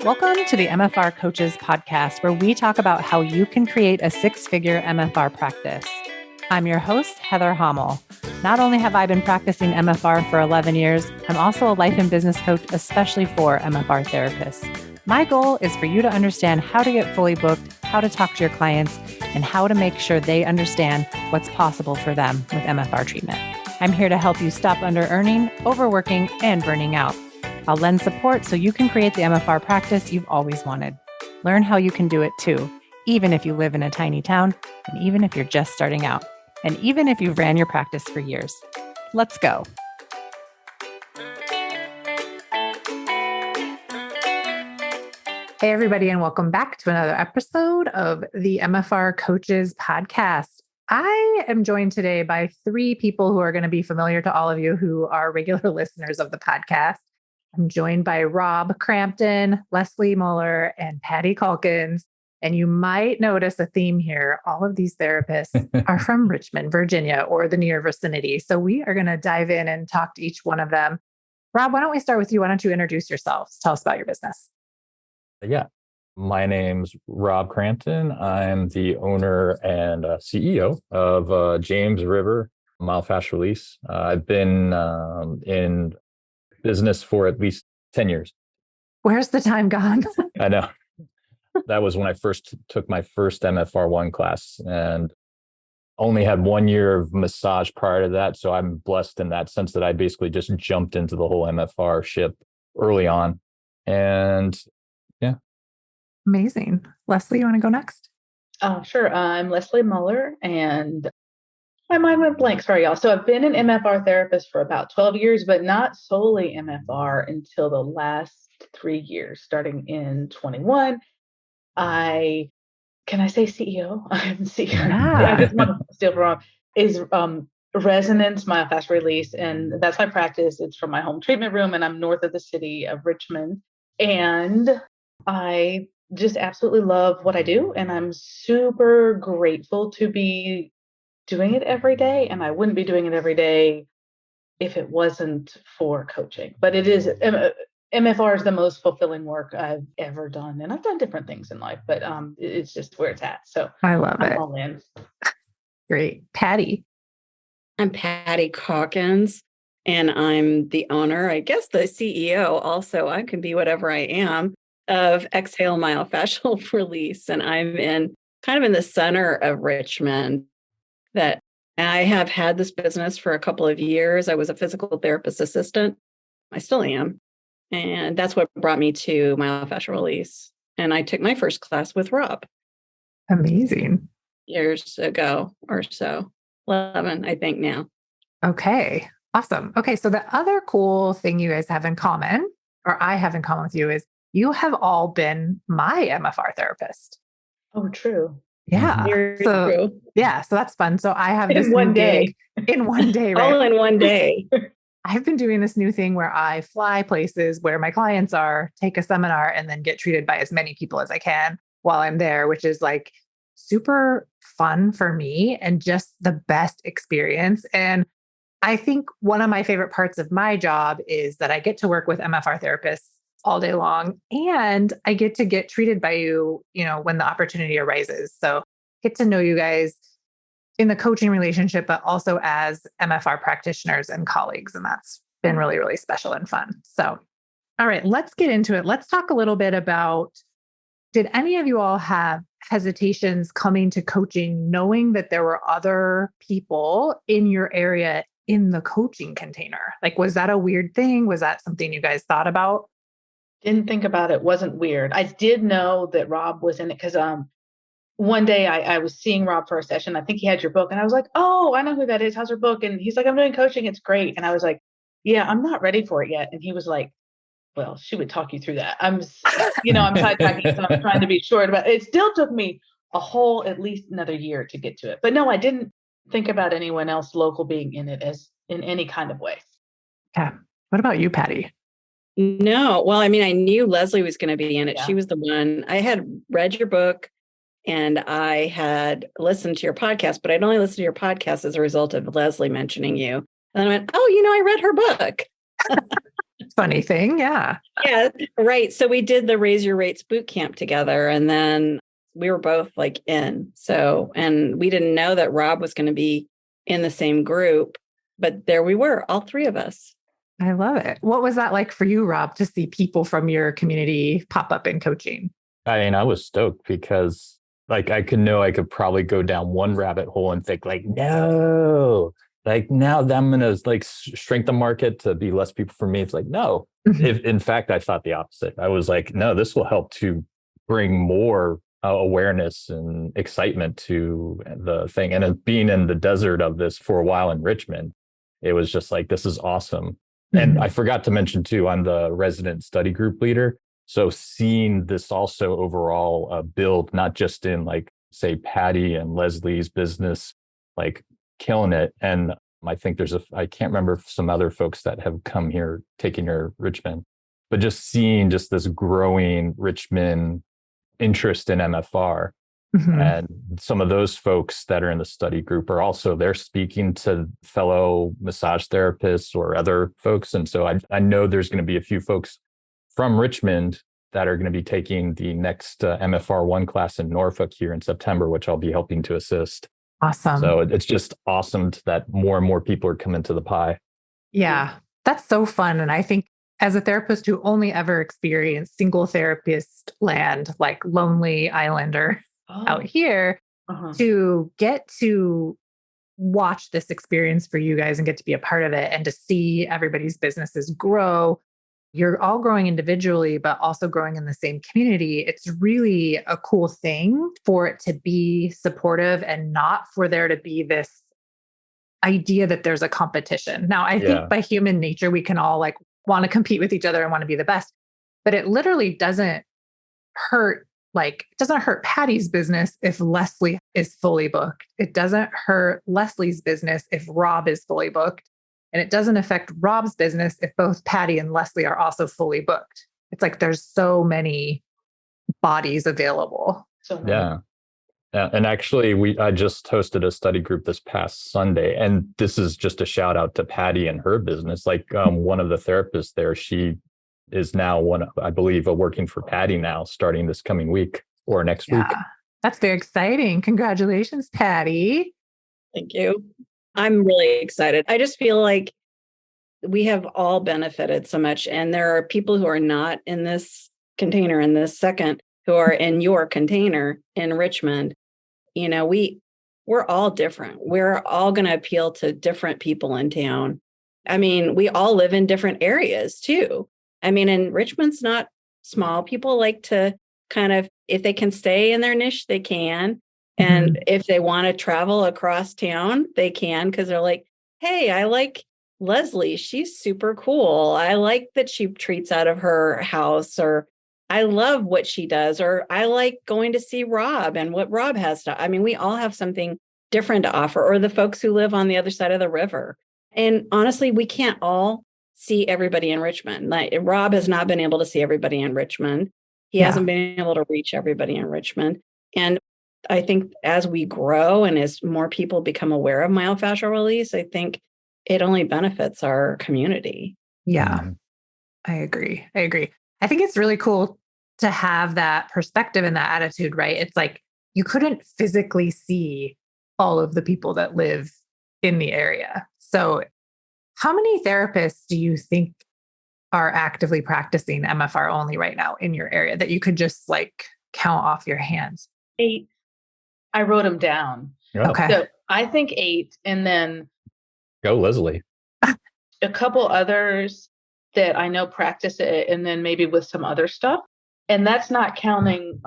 Welcome to the MFR Coaches podcast, where we talk about how you can create a six-figure MFR practice. I'm your host, Heather Hommel. Not only have I been practicing MFR for 11 years, I'm also a life and business coach, especially for MFR therapists. My goal is for you to understand how to get fully booked, how to talk to your clients, and how to make sure they understand what's possible for them with MFR treatment. I'm here to help you stop under-earning, overworking, and burning out. I'll lend support so you can create the MFR practice you've always wanted. Learn how you can do it too, even if you live in a tiny town, and even if you're just starting out, and even if you've ran your practice for years. Let's go. Hey, everybody, and welcome back to another episode of the MFR Coaches podcast. I am joined today by three people who are going to be familiar to all of you who are regular listeners of the podcast. I'm joined by Rob Crampton, Leslie Mueller, and Patti Calkins. And you might notice a theme here. All of these therapists are from Richmond, Virginia, or the near vicinity. So we are going to dive in and talk to each one of them. Rob, why don't we start with you? Why don't you introduce yourselves? Tell us about your business. Yeah, my name's Rob Crampton. I'm the owner and CEO of James River myofascial release. I've been in business for at least 10 years. Where's the time gone? I know. That was when I first took my first MFR-1 class and only had 1 year of massage prior to that. So I'm blessed in that sense that I basically just jumped into the whole MFR ship early on. And yeah. Amazing. Leslie, you want to go next? Sure. I'm Leslie Mueller, and my mind went blank. Sorry, y'all. So I've been an MFR therapist for about 12 years, but not solely MFR until the last 3 years, starting in 21. Can I say CEO? I'm CEO. Yeah. I just want to steal from is Resonance Myofascial Release, and that's my practice. It's from my home treatment room, and I'm north of the city of Richmond. And I just absolutely love what I do, and I'm super grateful to be doing it every day. And I wouldn't be doing it every day if it wasn't for coaching. But it is MFR is the most fulfilling work I've ever done, and I've done different things in life, but it's just where it's at. So I love it. All in. Great. Patti. I'm Patti Calkins, and I'm the owner, I guess the CEO also. I can be whatever I am, of Exhale Myofascial Release. And I'm kind of in the center of Richmond. That I have had this business for a couple of years. I was a physical therapist assistant. I still am. And that's what brought me to myofascial release. And I took my first class with Rob. Amazing. Years ago or so. 11, I think now. Okay. Awesome. Okay. So the other cool thing you guys have in common, or I have in common with you, is you have all been my MFR therapist. Oh, true. Yeah. Very so true. Yeah. So that's fun. So I have this In one day. In one day, right? All in one day. I've been doing this new thing where I fly places where my clients are, take a seminar, and then get treated by as many people as I can while I'm there, which is like super fun for me and just the best experience. And I think one of my favorite parts of my job is that I get to work with MFR therapists all day long, and I get to get treated by you, when the opportunity arises. So get to know you guys in the coaching relationship, but also as MFR practitioners and colleagues. And that's been really, really special and fun. So, all right, let's get into it. Let's talk a little bit about, did any of you all have hesitations coming to coaching, knowing that there were other people in your area in the coaching container? Like, was that a weird thing? Was that something you guys thought about? Didn't think about it. Wasn't weird. I did know that Rob was in it because one day I was seeing Rob for a session. I think he had your book, and I was like, "Oh, I know who that is. How's your book?" And he's like, "I'm doing coaching. It's great." And I was like, "Yeah, I'm not ready for it yet." And he was like, "Well, she would talk you through that." I'm sidetracking, so I'm trying to be short about it. It still took me at least another year to get to it. But no, I didn't think about anyone else local being in it as in any kind of way. Yeah. What about you, Patti? No. Well, I knew Leslie was going to be in it. Yeah. She was the one. I had read your book and I had listened to your podcast, but I'd only listened to your podcast as a result of Leslie mentioning you. And I went, oh, I read her book. Funny thing. Yeah. Yeah, right. So we did the Raise Your Rates boot camp together, and then we were both like in. So, and we didn't know that Rob was going to be in the same group, but there we were, all three of us. I love it. What was that like for you, Rob, to see people from your community pop up in coaching? I mean, I was stoked because like I could probably go down one rabbit hole and think like, no, like now that I'm going to like shrink the market to be less people for me. It's like, no, if in fact, I thought the opposite. I was like, no, this will help to bring more awareness and excitement to the thing. And being in the desert of this for a while in Richmond, it was just like, this is awesome. And I forgot to mention too, I'm the resident study group leader. So seeing this also overall build, not just in like, say, Patti and Leslie's business, like killing it. And I think I can't remember some other folks that have come here, taking your Richmond, but just seeing just this growing Richmond interest in MFR. And some of those folks that are in the study group are also, they're speaking to fellow massage therapists or other folks. And so I know there's going to be a few folks from Richmond that are going to be taking the next MFR-1 class in Norfolk here in September, which I'll be helping to assist. Awesome. So it's just awesome that more and more people are coming to the pie. Yeah, that's so fun. And I think as a therapist who only ever experienced single therapist land, like lonely islander out here, to get to watch this experience for you guys and get to be a part of it and to see everybody's businesses grow. You're all growing individually, but also growing in the same community. It's really a cool thing for it to be supportive and not for there to be this idea that there's a competition. Now, I think by human nature, we can all like want to compete with each other and want to be the best, but it literally doesn't hurt. Like, it doesn't hurt Patti's business if Leslie is fully booked. It doesn't hurt Leslie's business if Rob is fully booked. And it doesn't affect Rob's business if both Patti and Leslie are also fully booked. It's like there's so many bodies available. Yeah. And actually, I just hosted a study group this past Sunday. And this is just a shout out to Patti and her business. Like one of the therapists there, she is now I believe, working for Patti now, starting this coming week or next week. That's very exciting. Congratulations, Patti. Thank you. I'm really excited. I just feel like we have all benefited so much. And there are people who are not in this container in this second, who are in your container in Richmond. You know, we're all different. We're all going to appeal to different people in town. I mean, we all live in different areas too. I mean, and Richmond's not small. People like to kind of, if they can stay in their niche, they can. And if they want to travel across town, they can, because they're like, hey, I like Leslie. She's super cool. I like that she treats out of her house, or I love what she does, or I like going to see Rob and what Rob has to. I mean, we all have something different to offer, or the folks who live on the other side of the river. And honestly, we can't all see everybody in Richmond. Like, Rob has not been able to see everybody in Richmond. He hasn't been able to reach everybody in Richmond. And I think as we grow and as more people become aware of myofascial release, I think it only benefits our community. Yeah, I agree. I think it's really cool to have that perspective and that attitude, right? It's like you couldn't physically see all of the people that live in the area. So how many therapists do you think are actively practicing MFR only right now in your area that you could just like count off your hands? 8. I wrote them down. Okay. So I think 8. And then go Leslie. A couple others that I know practice it, and then maybe with some other stuff. And that's not counting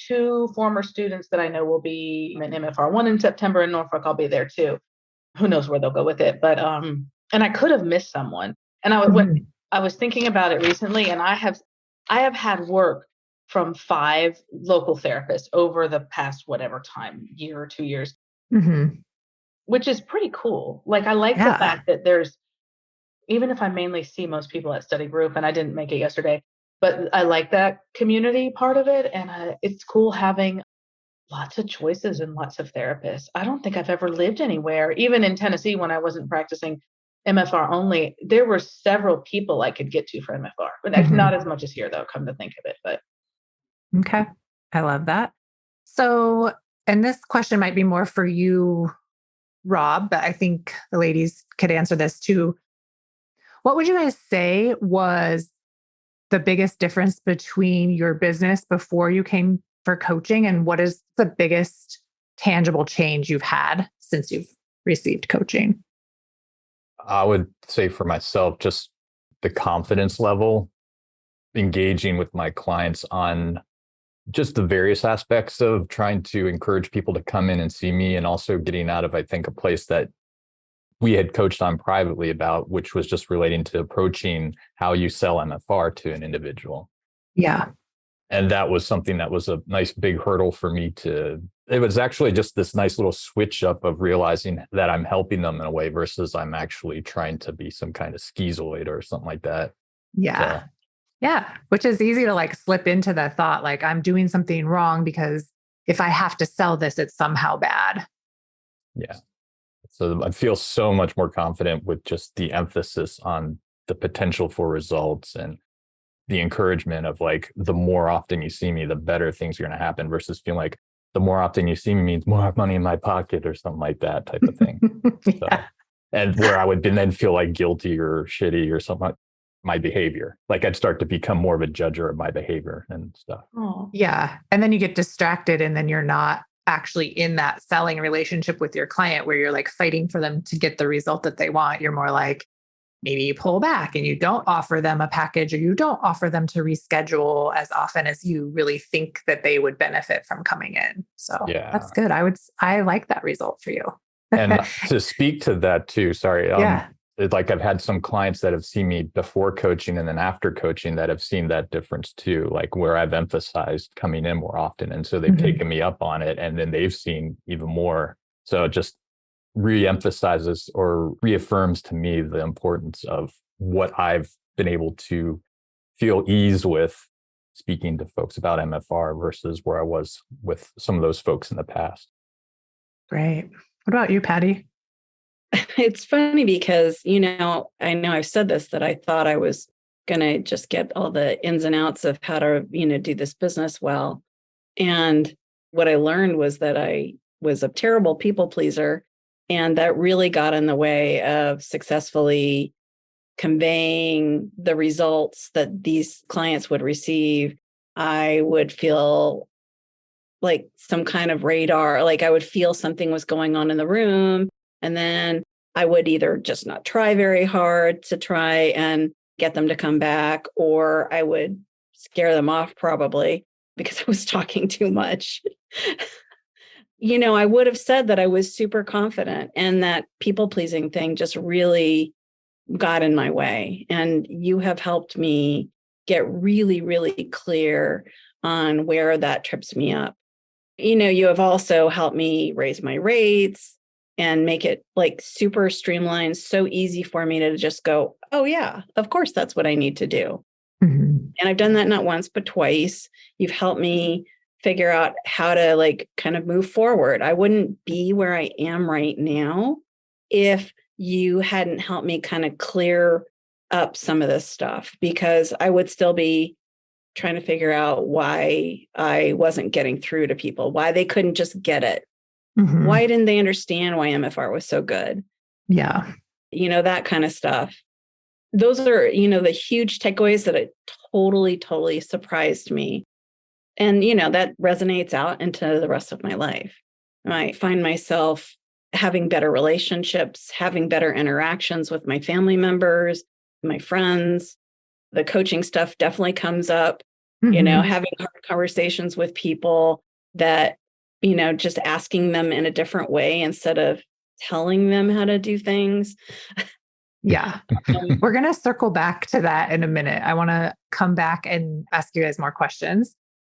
2 former students that I know will be in MFR-1 in September in Norfolk. I'll be there too. Who knows where they'll go with it. But and I could have missed someone. And I was thinking about it recently, and I have had work from 5 local therapists over the past whatever time, year or 2 years, which is pretty cool. Like, I like the fact that there's, even if I mainly see most people at study group, and I didn't make it yesterday, but I like that community part of it. And it's cool having lots of choices and lots of therapists. I don't think I've ever lived anywhere, even in Tennessee when I wasn't practicing, MFR-only, there were several people I could get to for MFR, but not as much as here, though, come to think of it. But okay, I love that. So, and this question might be more for you, Rob, but I think the ladies could answer this too. What would you guys say was the biggest difference between your business before you came for coaching, and what is the biggest tangible change you've had since you've received coaching? I would say for myself, just the confidence level, engaging with my clients on just the various aspects of trying to encourage people to come in and see me, and also getting out of, I think, a place that we had coached on privately about, which was just relating to approaching how you sell MFR to an individual. Yeah. And that was something that was a nice big hurdle for me it was actually just this nice little switch up of realizing that I'm helping them in a way versus I'm actually trying to be some kind of schizoid or something like that. Yeah. So. Yeah. Which is easy to like slip into the thought, like I'm doing something wrong because if I have to sell this, it's somehow bad. Yeah. So I feel so much more confident with just the emphasis on the potential for results and the encouragement of like, the more often you see me, the better things are going to happen, versus feeling like the more often you see me means more money in my pocket or something like that type of thing. Yeah. So, and where I would then feel like guilty or shitty or something like my behavior. Like I'd start to become more of a judger of my behavior and stuff. Oh. Yeah. And then you get distracted and then you're not actually in that selling relationship with your client where you're like fighting for them to get the result that they want. You're more like, maybe you pull back and you don't offer them a package, or you don't offer them to reschedule as often as you really think that they would benefit from coming in. So yeah, that's good. I like that result for you. And to speak to that too, sorry. Yeah. Like I've had some clients that have seen me before coaching and then after coaching that have seen that difference too, like where I've emphasized coming in more often. And so they've taken me up on it, and then they've seen even more. So it just re-emphasizes or reaffirms to me the importance of what I've been able to feel ease with speaking to folks about MFR versus where I was with some of those folks in the past. Great. What about you, Patti? It's funny because, I know I've said this, that I thought I was going to just get all the ins and outs of how to, do this business well. And what I learned was that I was a terrible people pleaser. And that really got in the way of successfully conveying the results that these clients would receive. I would feel like some kind of radar, like I would feel something was going on in the room. And then I would either just not try very hard to try and get them to come back, or I would scare them off probably because I was talking too much. I would have said that I was super confident, and that people-pleasing thing just really got in my way. And you have helped me get really, really clear on where that trips me up. You have also helped me raise my rates and make it like super streamlined, so easy for me to just go, oh yeah, of course, that's what I need to do. And I've done that not once, but twice. You've helped me figure out how to like kind of move forward. I wouldn't be where I am right now if you hadn't helped me kind of clear up some of this stuff, because I would still be trying to figure out why I wasn't getting through to people, why they couldn't just get it. Why didn't they understand why MFR was so good? Yeah. That kind of stuff. Those are, the huge takeaways that it totally, totally surprised me. And, that resonates out into the rest of my life. I find myself having better relationships, having better interactions with my family members, my friends. The coaching stuff definitely comes up, having hard conversations with people that, just asking them in a different way instead of telling them how to do things. Yeah. We're going to circle back to that in a minute. I want to come back and ask you guys more questions.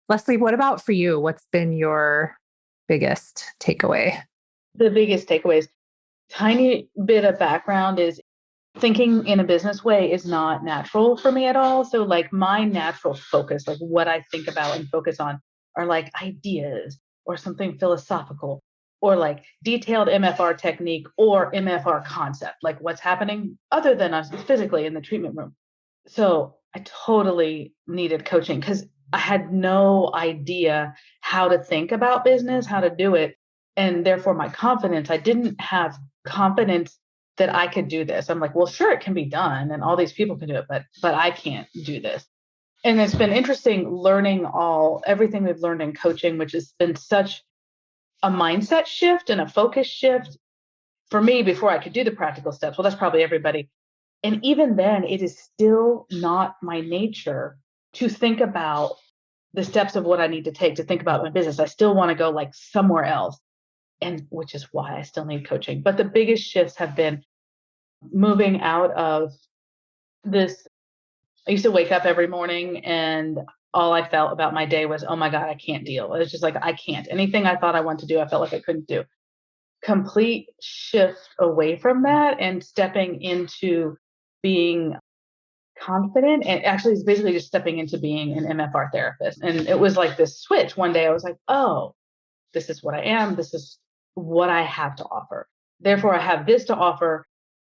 Leslie, what about for you? What's been your biggest takeaway? The biggest takeaways, tiny bit of background, is thinking in a business way is not natural for me at all. So like my natural focus, like what I think about and focus on, are like ideas or something philosophical. or like detailed MFR technique or MFR concept, like what's happening other than us physically in the treatment room. So I totally needed coaching because I had no idea how to think about business, how to do it. And therefore my confidence, I didn't have confidence that I could do this. I'm like, well, sure, it can be done and all these people can do it, but I can't do this. And it's been interesting learning everything we've learned in coaching, which has been such a mindset shift and a focus shift for me before I could do the practical steps. Well, that's probably everybody. And even then, it is still not my nature to think about the steps of what I need to take to think about my business. I still want to go like somewhere else, and which is why I still need coaching. But the biggest shifts have been moving out of this. I used to wake up every morning and all I felt about my day was, oh my God, I can't deal. It was just like, I can't. Anything I thought I wanted to do, I felt like I couldn't do. Complete shift away from that and stepping into being confident. And actually, it's basically just stepping into being an MFR therapist. And it was like this switch. One day I was like, oh, this is what I am. This is what I have to offer. Therefore, I have this to offer.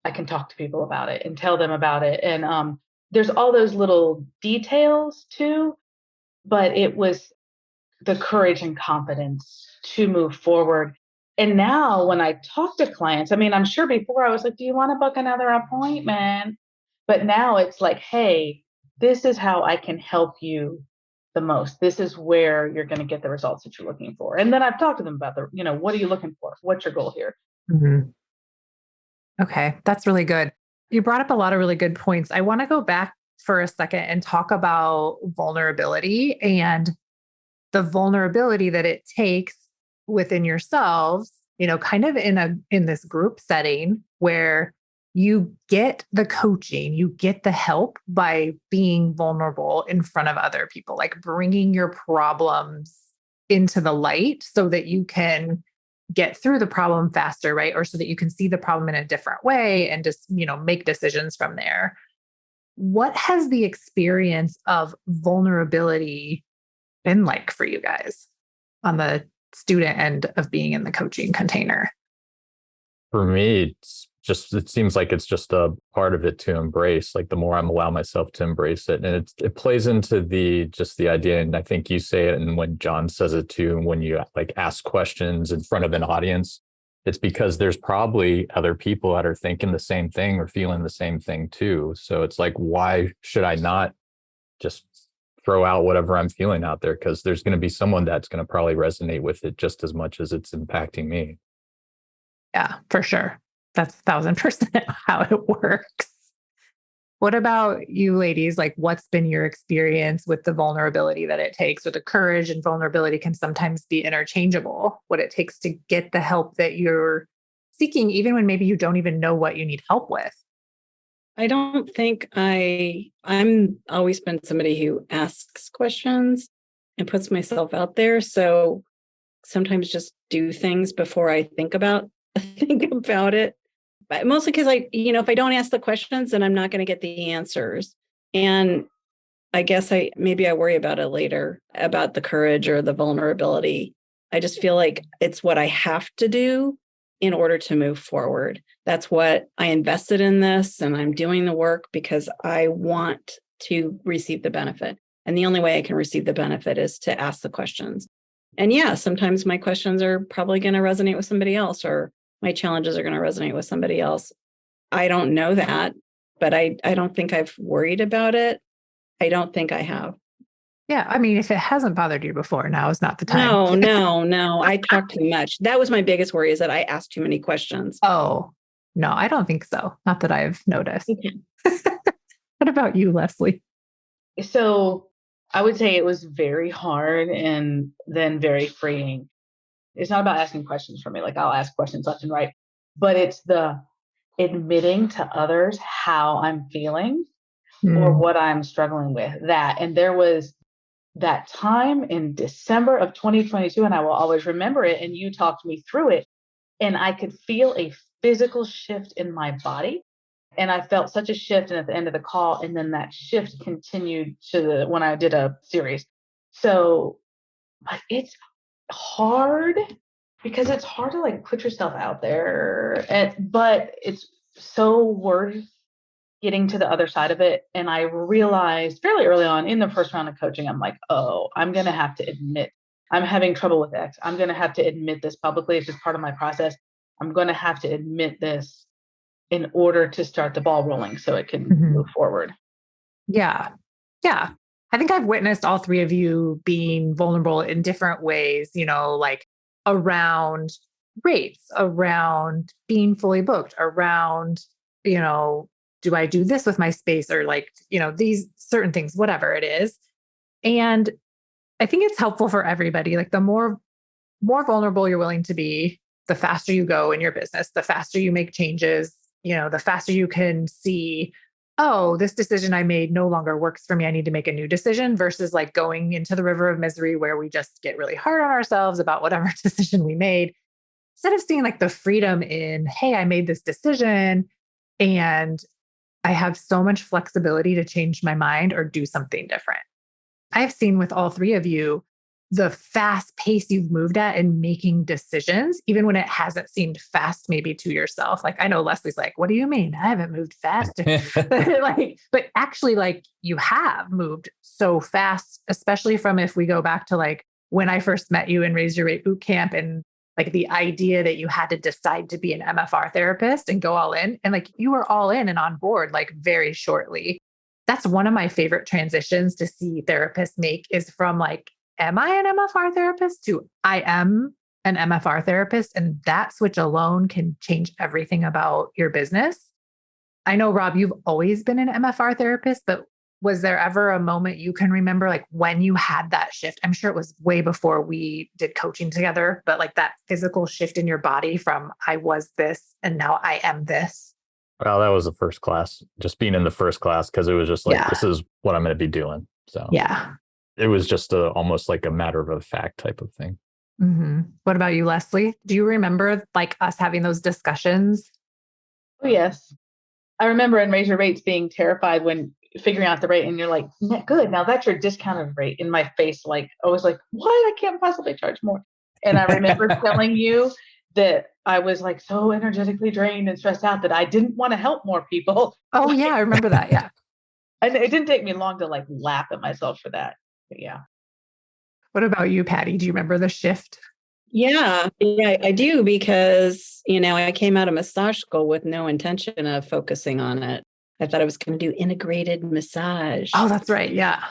I can talk to people about it and tell them about it. And there's all those little details too, but it was the courage and confidence to move forward. And now when I talk to clients, I mean, I'm sure before I was like, do you want to book another appointment? But now it's like, hey, this is how I can help you the most. This is where you're going to get the results that you're looking for. And then I've talked to them about what are you looking for? What's your goal here? Mm-hmm. Okay, that's really good. You brought up a lot of really good points. I want to go back for a second and talk about vulnerability and the vulnerability that it takes within yourselves, kind of in this group setting where you get the coaching, you get the help by being vulnerable in front of other people, like bringing your problems into the light so that you can get through the problem faster, right? Or so that you can see the problem in a different way and just, make decisions from there. What has the experience of vulnerability been like for you guys on the student end of being in the coaching container? For me, it seems like it's just a part of it to embrace. Like the more I'm allow myself to embrace it, and it plays into the idea. And I think you say it, and when John says it too, when you like ask questions in front of an audience, it's because there's probably other people that are thinking the same thing or feeling the same thing too. So it's like, why should I not just throw out whatever I'm feeling out there? Because there's going to be someone that's going to probably resonate with it just as much as it's impacting me. Yeah, for sure. That's 1,000% how it works. What about you ladies? Like, what's been your experience with the vulnerability that it takes? Or the courage and vulnerability can sometimes be interchangeable. What it takes to get the help that you're seeking, even when maybe you don't even know what you need help with. I don't think I'm always been somebody who asks questions and puts myself out there. So sometimes just do things before I think about it. But mostly because if I don't ask the questions, then I'm not going to get the answers. And I guess I worry about it later, about the courage or the vulnerability. I just feel like it's what I have to do in order to move forward. That's what I invested in this, and I'm doing the work because I want to receive the benefit. And the only way I can receive the benefit is to ask the questions. And yeah, sometimes my questions are probably going to resonate with somebody else, or my challenges are going to resonate with somebody else. I don't know that, but I don't think I've worried about it. I don't think I have. Yeah. I mean, if it hasn't bothered you before, now is not the time. No. I talk too much. That was my biggest worry, is that I asked too many questions. Oh, no, I don't think so. Not that I've noticed. Okay. What about you, Leslie? So I would say it was very hard and then very freeing. It's not about asking questions for me. Like I'll ask questions left and right, but it's the admitting to others how I'm feeling or what I'm struggling with. And there was that time in December of 2022, and I will always remember it. And you talked me through it, and I could feel a physical shift in my body. And I felt such a shift. And at the end of the call, and then that shift continued when I did a series. So it's hard because it's hard to like put yourself out there, but it's so worth getting to the other side of it. And I realized fairly early on in the first round of coaching, I'm like, oh, I'm going to have to admit I'm having trouble with X. I'm going to have to admit this publicly. It's just part of my process. I'm going to have to admit this in order to start the ball rolling so it can move forward. Yeah. Yeah. I think I've witnessed all three of you being vulnerable in different ways, like around rates, around being fully booked, around, do I do this with my space or like, these certain things, whatever it is. And I think it's helpful for everybody. Like the more vulnerable you're willing to be, the faster you go in your business, the faster you make changes, the faster you can see, oh, this decision I made no longer works for me. I need to make a new decision versus like going into the river of misery where we just get really hard on ourselves about whatever decision we made. Instead of seeing like the freedom in, hey, I made this decision and I have so much flexibility to change my mind or do something different. I've seen with all three of you, the fast pace you've moved at in making decisions, even when it hasn't seemed fast, maybe to yourself. Like I know Leslie's like, what do you mean? I haven't moved fast. But actually like you have moved so fast, especially from if we go back to like when I first met you in Raise Your Rate Bootcamp and like the idea that you had to decide to be an MFR therapist and go all in. And like you were all in and on board like very shortly. That's one of my favorite transitions to see therapists make is from like, am I an MFR therapist to I am an MFR therapist? And that switch alone can change everything about your business. I know, Rob, you've always been an MFR therapist, but was there ever a moment you can remember like when you had that shift? I'm sure it was way before we did coaching together, but like that physical shift in your body from I was this and now I am this. Well, that was the first class, just being in the first class, because it was just like, this is what I'm going to be doing. So it was just almost like a matter of fact type of thing. Mm-hmm. What about you, Leslie? Do you remember like us having those discussions? Oh, yes. I remember in Raise Your Rates being terrified when figuring out the rate and you're like, good, now that's your discounted rate. In my face, like, I was like, what? I can't possibly charge more. And I remember telling you that I was like so energetically drained and stressed out that I didn't want to help more people. Oh yeah, I remember that. Yeah. And it didn't take me long to like laugh at myself for that. But yeah. What about you, Patti? Do you remember the shift? Yeah, I do because, I came out of massage school with no intention of focusing on it. I thought I was going to do integrated massage. Oh, that's right. Yeah.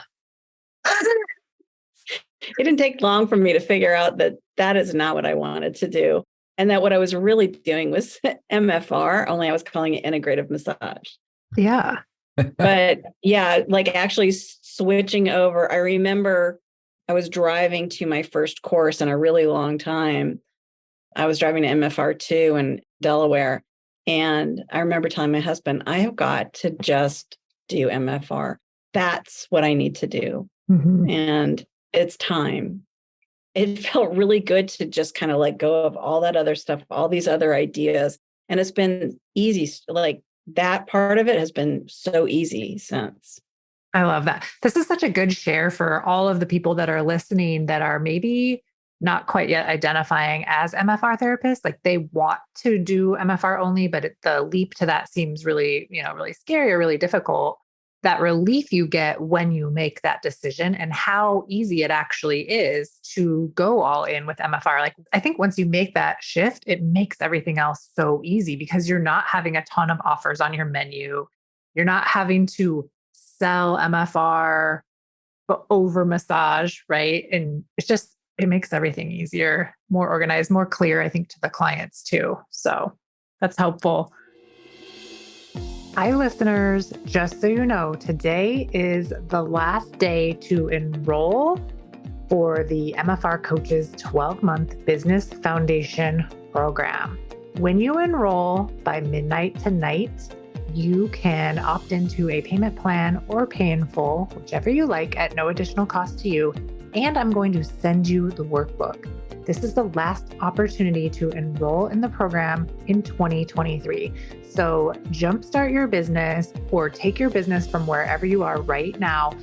It didn't take long for me to figure out that is not what I wanted to do. And that what I was really doing was MFR, only I was calling it integrative massage. Yeah. But yeah, like actually switching over. I remember I was driving to my first course in a really long time. I was driving to MFR-2 in Delaware. And I remember telling my husband, I have got to just do MFR. That's what I need to do. Mm-hmm. And it's time. It felt really good to just kind of let go of all that other stuff, all these other ideas. And it's been easy. Like that part of it has been so easy since. I love that. This is such a good share for all of the people that are listening that are maybe not quite yet identifying as MFR therapists. Like they want to do MFR only, but the leap to that seems really, really scary or really difficult. That relief you get when you make that decision and how easy it actually is to go all in with MFR. Like I think once you make that shift, it makes everything else so easy because you're not having a ton of offers on your menu. You're not having to sell MFR over massage, right? And it makes everything easier, more organized, more clear, I think, to the clients too. So that's helpful. Hi, listeners. Just so you know, today is the last day to enroll for the MFR Coach's 12-month Business Foundation program. When you enroll by midnight tonight, you can opt into a payment plan or pay in full, whichever you like, at no additional cost to you. And I'm going to send you the workbook. This is the last opportunity to enroll in the program in 2023. So jumpstart your business or take your business from wherever you are right now,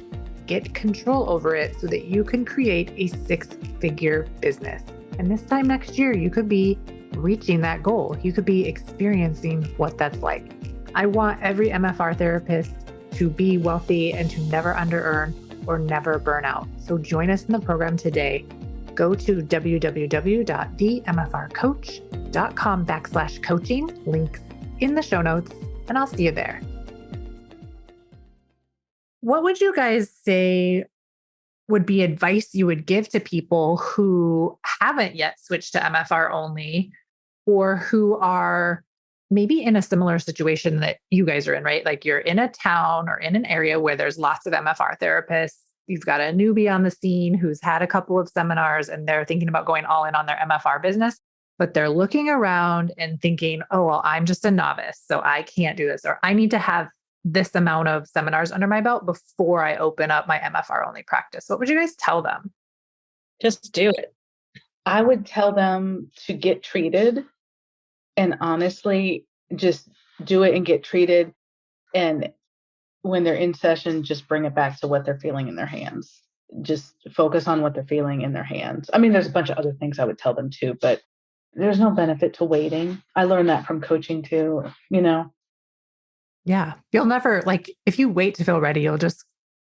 get control over it so that you can create a 6-figure business. And this time next year, you could be reaching that goal. You could be experiencing what that's like. I want every MFR therapist to be wealthy and to never under-earn or never burn out. So join us in the program today. Go to www.themfrcoach.com/coaching, links in the show notes, and I'll see you there. What would you guys say would be advice you would give to people who haven't yet switched to MFR only, or who are maybe in a similar situation that you guys are in, right? Like you're in a town or in an area where there's lots of MFR therapists. You've got a newbie on the scene who's had a couple of seminars and they're thinking about going all in on their MFR business, but they're looking around and thinking, oh, well, I'm just a novice, so I can't do this, or I need to have this amount of seminars under my belt before I open up my MFR only practice. What would you guys tell them? Just do it. I would tell them to get treated, and honestly, just do it and get treated. And when they're in session, just bring it back to what they're feeling in their hands. Just focus on what they're feeling in their hands. I mean, there's a bunch of other things I would tell them too, but there's no benefit to waiting. I learned that from coaching too, Yeah. You'll never, like, if you wait to feel ready, you'll just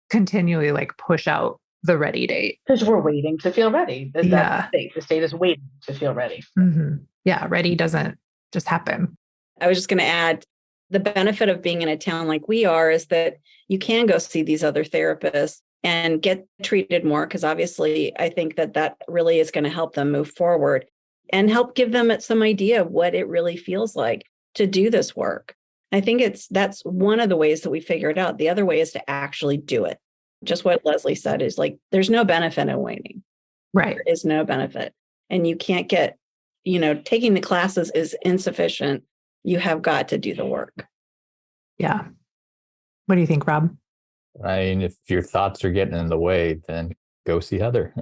continually push out the ready date. Because we're waiting to feel ready. That's the state. The state is waiting to feel ready. Mm-hmm. Yeah. Ready doesn't just happen. I was just going to add, the benefit of being in a town like we are is that you can go see these other therapists and get treated more, because obviously I think that really is going to help them move forward and help give them some idea of what it really feels like to do this work. I think that's one of the ways that we figure it out. The other way is to actually do it. Just what Leslie said is there's no benefit in waiting. Right. There is no benefit. And you can't get, taking the classes is insufficient. You have got to do the work. Yeah. What do you think, Rob? I mean, if your thoughts are getting in the way, then go see Heather.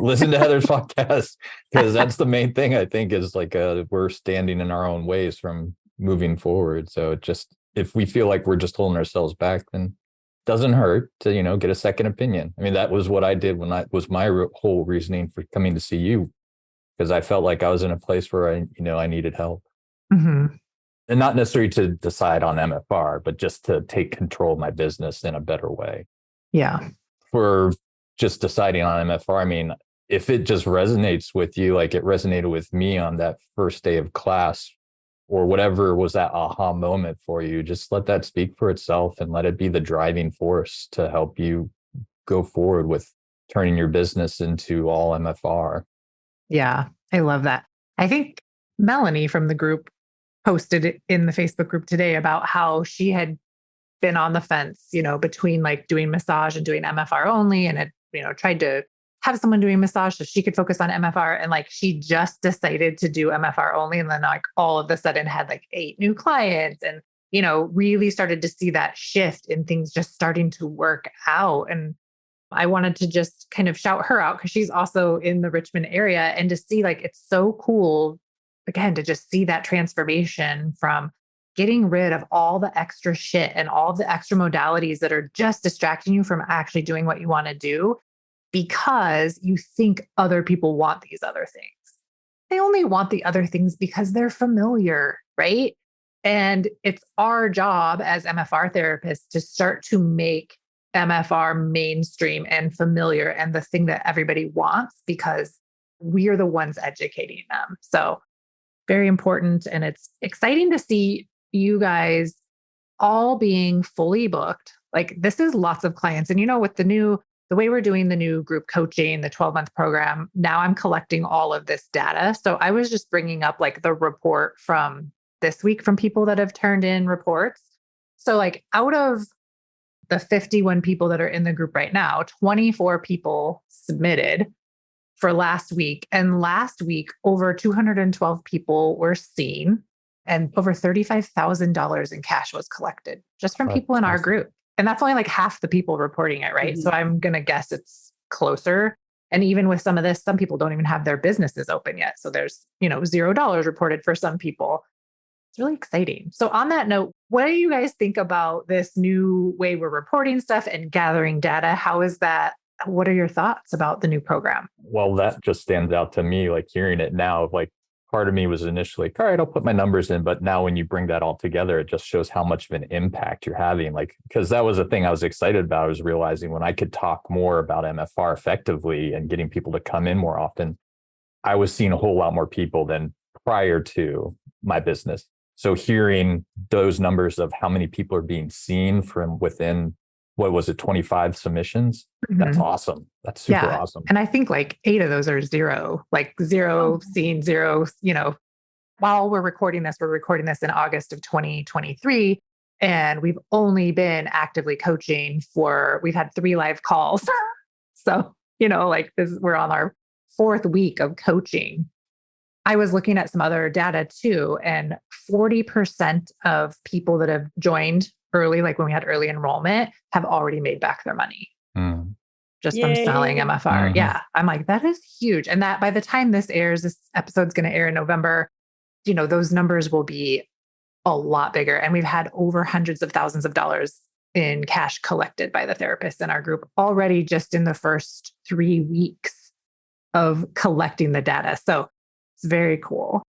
Listen to Heather's podcast, because that's the main thing I think is we're standing in our own ways from moving forward. So if we feel like we're just holding ourselves back, then it doesn't hurt to, get a second opinion. I mean, that was what I did when was my whole reasoning for coming to see you, because I felt like I was in a place where I needed help. Mm-hmm. And not necessarily to decide on MFR, but just to take control of my business in a better way. Yeah. For just deciding on MFR, I mean, if it just resonates with you, like it resonated with me on that first day of class, or whatever was that aha moment for you, just let that speak for itself and let it be the driving force to help you go forward with turning your business into all MFR. Yeah, I love that. I think Melanie from the group posted in the Facebook group today about how she had been on the fence, between doing massage and doing MFR only, and had, tried to have someone doing massage so she could focus on MFR. And she just decided to do MFR only. And then all of a sudden had 8 new clients and, really started to see that shift in things just starting to work out. And I wanted to just kind of shout her out because she's also in the Richmond area, and to see it's so cool, again, to just see that transformation from getting rid of all the extra shit and all the extra modalities that are just distracting you from actually doing what you want to do, because you think other people want these other things. They only want the other things because they're familiar, right? And it's our job as MFR therapists to start to make MFR mainstream and familiar and the thing that everybody wants, because we are the ones educating them. So very important. And it's exciting to see you guys all being fully booked. This is lots of clients. And with the way we're doing the new group coaching, the 12-month program, now I'm collecting all of this data. So I was just bringing up the report from this week from people that have turned in reports. So out of the 51 people that are in the group right now, 24 people submitted for last week. And last week, over 212 people were seen, and over $35,000 in cash was collected just from people in our group. And that's only half the people reporting it, right? Mm-hmm. So I'm going to guess it's closer. And even with some of this, some people don't even have their businesses open yet. So there's, $0 reported for some people. It's really exciting. So on that note, what do you guys think about this new way we're reporting stuff and gathering data? How is that What are your thoughts about the new program? Well, that just stands out to me, like hearing it now, like part of me was initially, all right, I'll put my numbers in. But now when you bring that all together, it just shows how much of an impact you're having. Like, because that was the thing I was excited about. I was realizing when I could talk more about MFR effectively and getting people to come in more often, I was seeing a whole lot more people than prior to my business. So hearing those numbers of how many people are being seen from within, what was it, 25 submissions? That's awesome. That's super awesome. And I think like 8 of those are zero, like zero seen, zero, while we're recording this in August of 2023. And we've only been actively coaching we've had 3 live calls. So, like we're on our 4th week of coaching. I was looking at some other data too, and 40% of people that have joined early, like when we had early enrollment, have already made back their money just from selling MFR. Yeah. I'm like, that is huge. And that by the time this episode's going to air in November, those numbers will be a lot bigger. And we've had over hundreds of thousands of dollars in cash collected by the therapists in our group already just in the first 3 weeks of collecting the data. So it's very cool.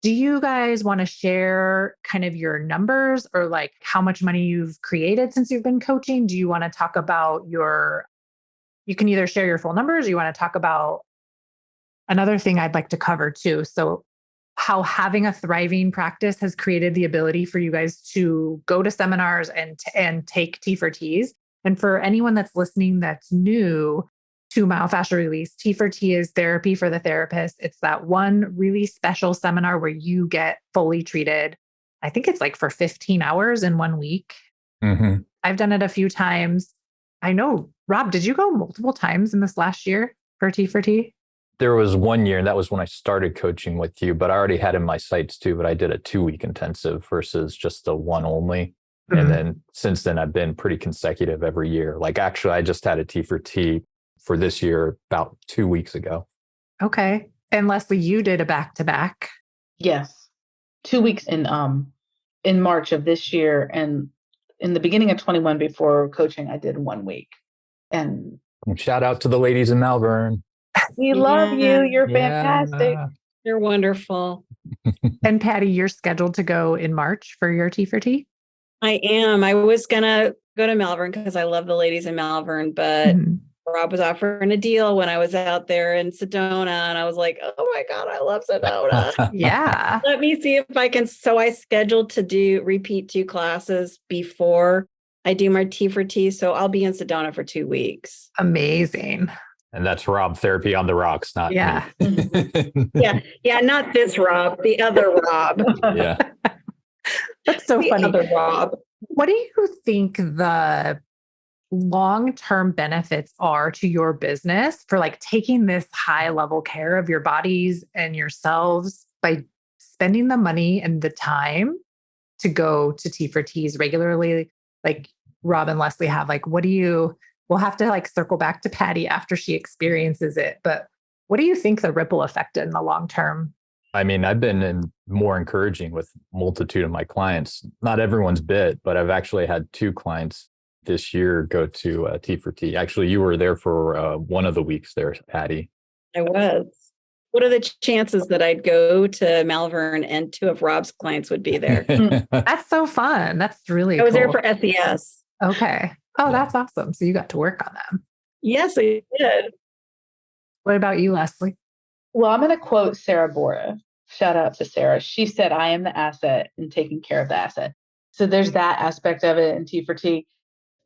Do you guys want to share kind of your numbers or like how much money you've created since you've been coaching? Do you want to talk about you can either share your full numbers or you want to talk about another thing I'd like to cover too. So how having a thriving practice has created the ability for you guys to go to seminars and take T4Ts. And for anyone that's listening that's new to myofascial release, T4T is therapy for the therapist. It's that one really special seminar where you get fully treated. I think it's like for 15 hours in 1 week. I've done it a few times. I know, Rob, did you go multiple times in this last year for T4T? There was 1 year, and that was when I started coaching with you, but I already had in my sights too, but I did a 2-week intensive versus just a one only. And then since then, I've been pretty consecutive every year. Like actually, I just had a T4T for this year about 2 weeks ago. Okay. And Leslie, you did a back-to-back. Yes. 2 weeks in March of this year. And in the beginning of 21 before coaching, I did 1 week. And shout out to the ladies in Malvern. We love you. You're fantastic. You're wonderful. And Patti, you're scheduled to go in March for your T4T? I am. I was going to go to Malvern because I love the ladies in Malvern, but Rob was offering a deal when I was out there in Sedona. And I was like, oh my God, I love Sedona. Yeah. Let me see if I can. So I scheduled to repeat 2 classes before I do my T4T. So I'll be in Sedona for 2 weeks. Amazing. And that's Rob Therapy on the Rocks, not me. Yeah, not this Rob, the other Rob. Yeah. That's so funny. Other Rob. What do you think the long-term benefits are to your business for like taking this high level care of your bodies and yourselves by spending the money and the time to go to T4Ts regularly? Like Rob and Leslie have, like, we'll have to like circle back to Patti after she experiences it. But what do you think the ripple effect in the long term? I mean, I've been more encouraging with multitude of my clients. Not everyone's bit, but I've actually had 2 clients this year go to T4T. Actually, you were there for one of the weeks there, Patti. I was. What are the chances that I'd go to Malvern and 2 of Rob's clients would be there? That's so fun. That's really I was cool. there for SES. Okay. Oh, that's awesome. So you got to work on them. Yes, I did. What about you, Leslie? Well, I'm going to quote Sarah Bora. Shout out to Sarah. She said, I am the asset and taking care of the asset. So there's that aspect of it in T4T.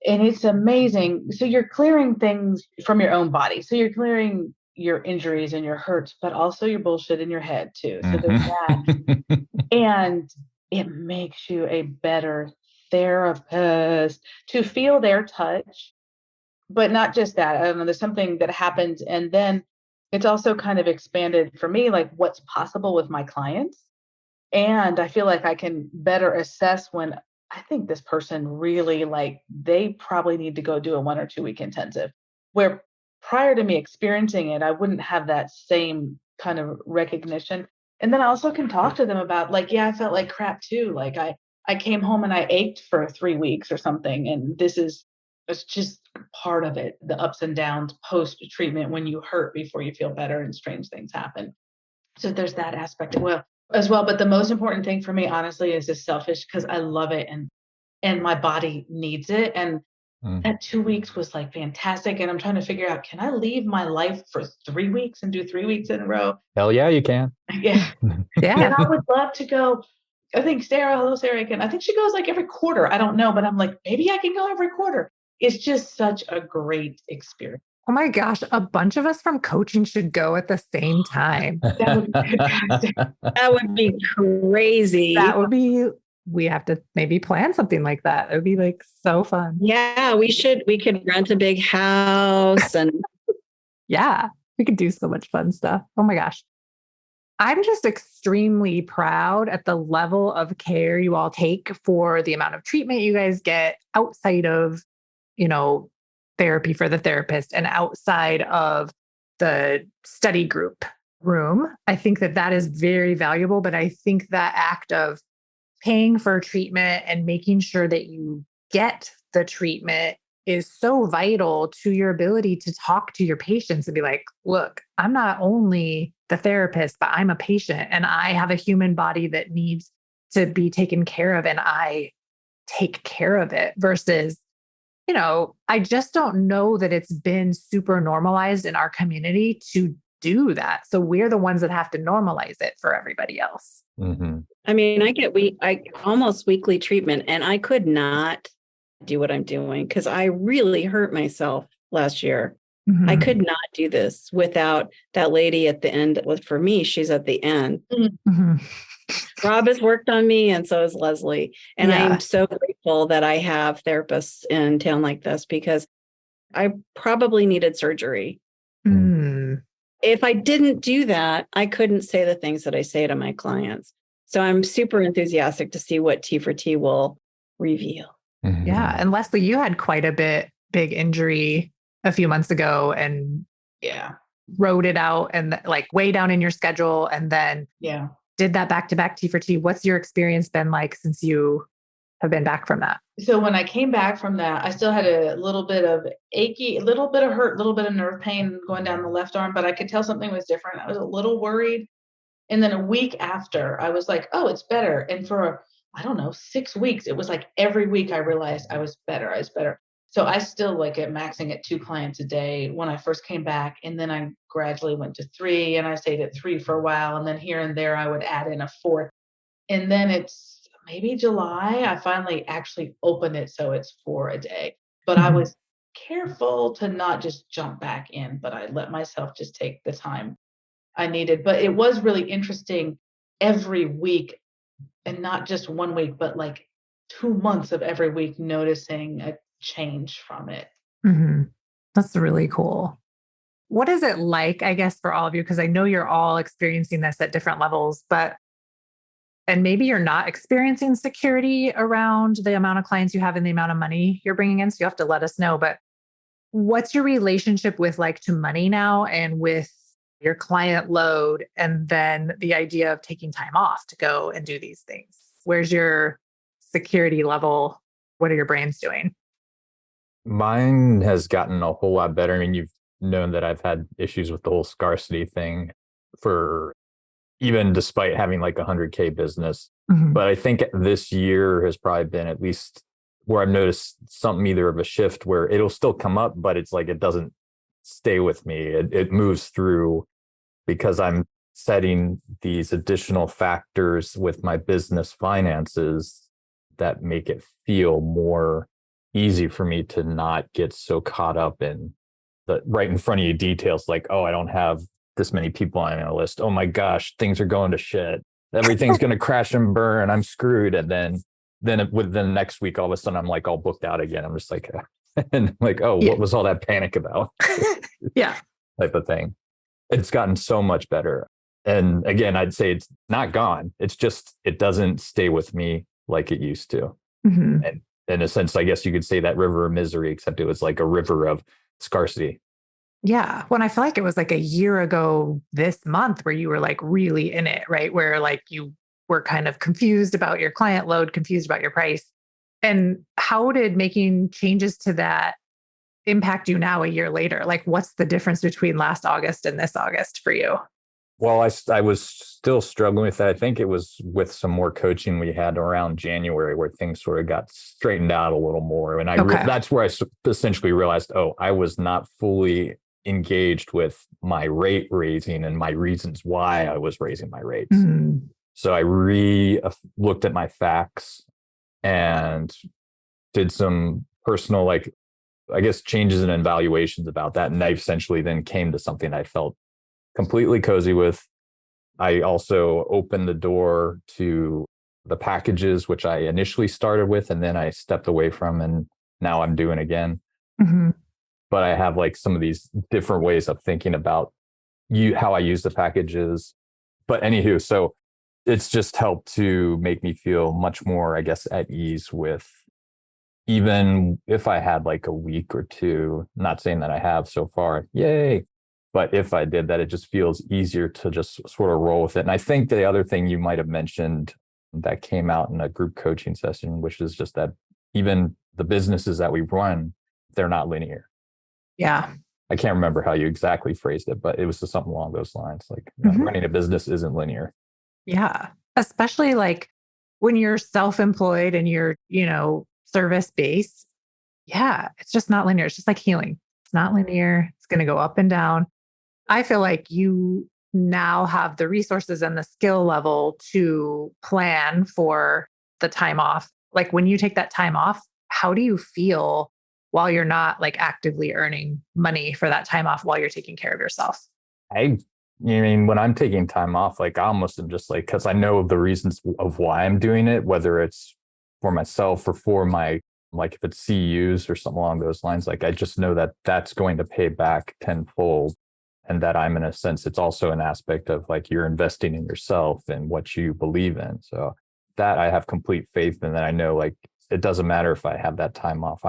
And it's amazing. So you're clearing things from your own body. So you're clearing your injuries and your hurts, but also your bullshit in your head too. So there's that. And it makes you a better therapist to feel their touch. But not just that. I don't know, there's something that happens. And then it's also kind of expanded for me, like what's possible with my clients. And I feel like I can better assess when I think this person really, like, they probably need to go do a 1 or 2 week intensive, where prior to me experiencing it, I wouldn't have that same kind of recognition. And then I also can talk to them about, like, yeah, I felt like crap too. Like I came home and I ached for 3 weeks or something. And it's just part of it, the ups and downs post treatment when you hurt before you feel better and strange things happen. So there's that aspect as well. But the most important thing for me, honestly, is just selfish because I love it and my body needs it. And that 2 weeks was like fantastic. And I'm trying to figure out, can I leave my life for 3 weeks and do 3 weeks in a row? Hell yeah, you can. Yeah. Yeah. And I would love to go. I think hello, Sarah again. I think she goes like every quarter. I don't know, but I'm like, maybe I can go every quarter. It's just such a great experience. Oh my gosh, a bunch of us from coaching should go at the same time. That would be fantastic. That would be crazy. We have to maybe plan something like that. It would be like so fun. Yeah, we could rent a big house and yeah, we could do so much fun stuff. Oh my gosh. I'm just extremely proud at the level of care you all take for the amount of treatment you guys get outside of, therapy for the therapist and outside of the study group room. I think that is very valuable, but I think that act of paying for treatment and making sure that you get the treatment is so vital to your ability to talk to your patients and be like, look, I'm not only the therapist, but I'm a patient and I have a human body that needs to be taken care of and I take care of it versus, I just don't know that it's been super normalized in our community to do that. So we're the ones that have to normalize it for everybody else. Mm-hmm. I mean, I almost weekly treatment and I could not do what I'm doing because I really hurt myself last year. Mm-hmm. I could not do this without that lady at the end. For me, she's at the end. Mm-hmm. Rob has worked on me and so has Leslie. And I am so grateful that I have therapists in town like this because I probably needed surgery. Mm. If I didn't do that, I couldn't say the things that I say to my clients. So I'm super enthusiastic to see what T for T will reveal. Mm-hmm. Yeah. And Leslie, you had quite a big injury a few months ago and wrote it out and like way down in your schedule and then did that back-to-back T for T. What's your experience been like since you have been back from that? So when I came back from that, I still had a little bit of achy, a little bit of hurt, a little bit of nerve pain going down the left arm, but I could tell something was different. I was a little worried. And then a week after, I was like, oh, it's better. And for, 6 weeks, it was like every week I realized I was better. So I still am maxing at 2 clients a day when I first came back. And then I gradually went to 3 and I stayed at 3 for a while. And then here and there, I would add in a 4th. And then it's maybe July, I finally actually opened it. So it's 4 a day, but I was careful to not just jump back in, but I let myself just take the time I needed. But it was really interesting every week and not just 1 week, but like 2 months of every week noticing a change from it. Mm-hmm. That's really cool. What is it like, I guess, for all of you? Because I know you're all experiencing this at different levels, and maybe you're not experiencing security around the amount of clients you have and the amount of money you're bringing in. So you have to let us know. But what's your relationship with to money now and with your client load and then the idea of taking time off to go and do these things? Where's your security level? What are your brains doing? Mine has gotten a whole lot better. I mean, you've known that I've had issues with the whole scarcity thing for even despite having like a 100K business. Mm-hmm. But I think this year has probably been at least where I've noticed something either of a shift where it'll still come up, but it's like it doesn't stay with me. It moves through because I'm setting these additional factors with my business finances that make it feel more easy for me to not get so caught up in the right in front of you details like, oh, I don't have this many people on a list. Oh my gosh, things are going to shit. Everything's going to crash and burn. I'm screwed. And then within the next week, all of a sudden I'm like all booked out again. I'm just like, and like, oh, what was all that panic about? Yeah. Type of thing. It's gotten so much better. And again, I'd say it's not gone. It's just, it doesn't stay with me like it used to. Mm-hmm. And in a sense, I guess you could say that river of misery, except it was like a river of scarcity. Yeah. When I feel like it was like a year ago this month where you were like really in it, right? Where like you were kind of confused about your client load, confused about your price. And how did making changes to that impact you now a year later? Like, what's the difference between last August and this August for you? Well, I was still struggling with that. I think it was with some more coaching we had around January where things sort of got straightened out a little more. And that's where I essentially realized, I was not fully engaged with my rate raising and my reasons why I was raising my rates. Mm-hmm. So I looked at my facts and did some personal, changes and evaluations about that. And I essentially then came to something I felt completely cozy with. I also opened the door to the packages, which I initially started with, and then I stepped away from, and now I'm doing again. Mm-hmm. But I have some of these different ways of thinking about how I use the packages. But anywho, so it's just helped to make me feel much more, I guess, at ease with, even if I had a week or two, not saying that I have so far, yay. But if I did that, it just feels easier to just sort of roll with it. And I think the other thing you might have mentioned that came out in a group coaching session, which is just that even the businesses that we run, they're not linear. Yeah. I can't remember how you exactly phrased it, but it was just something along those lines. Running a business isn't linear. Yeah. Especially when you're self-employed and you're, service-based. Yeah. It's just not linear. It's just like healing. It's not linear. It's going to go up and down. I feel like you now have the resources and the skill level to plan for the time off. Like when you take that time off, how do you feel while you're not actively earning money for that time off while you're taking care of yourself? When I'm taking time off, I almost am just because I know the reasons of why I'm doing it, whether it's for myself or for my, if it's CUs or something along those lines, I just know that that's going to pay back tenfold. And that I'm, in a sense, it's also an aspect of you're investing in yourself and what you believe in. So that I have complete faith in, that I know it doesn't matter if I have that time off.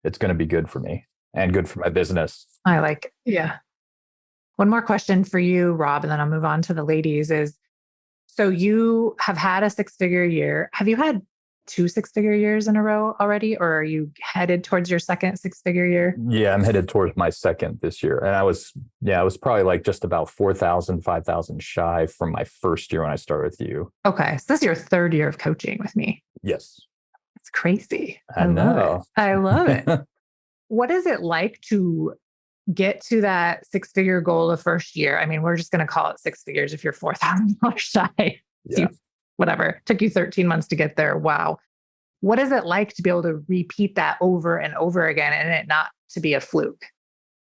It's going to be good for me and good for my business. I like it. Yeah. One more question for you, Rob, and then I'll move on to the ladies is, so you have had a 6-figure year. Have you had 2 6-figure years in a row already, or are you headed towards your second 6-figure year? Yeah, I'm headed towards my second this year. And I was probably just about 4,000, 5,000 shy from my first year when I started with you. Okay. So this is your 3rd year of coaching with me. Yes. It's crazy. I know. I love it. What is it like to get to that 6-figure goal the first year? I mean, we're just going to call it 6 figures if you're $4,000 shy. Yeah. Whatever. Took you 13 months to get there. Wow. What is it like to be able to repeat that over and over again and it not to be a fluke?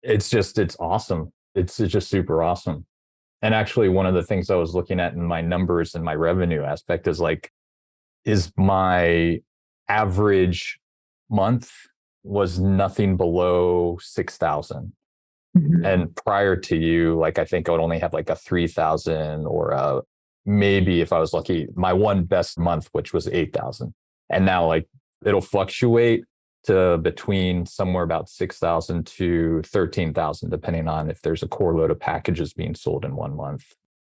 It's awesome. It's just super awesome. And actually, one of the things I was looking at in my numbers and my revenue aspect is my average month was nothing below 6,000. Mm-hmm. And prior to you, I think I would only have a 3,000 or maybe if I was lucky, my one best month, which was 8,000. And now it'll fluctuate to between somewhere about 6,000 to 13,000, depending on if there's a core load of packages being sold in one month.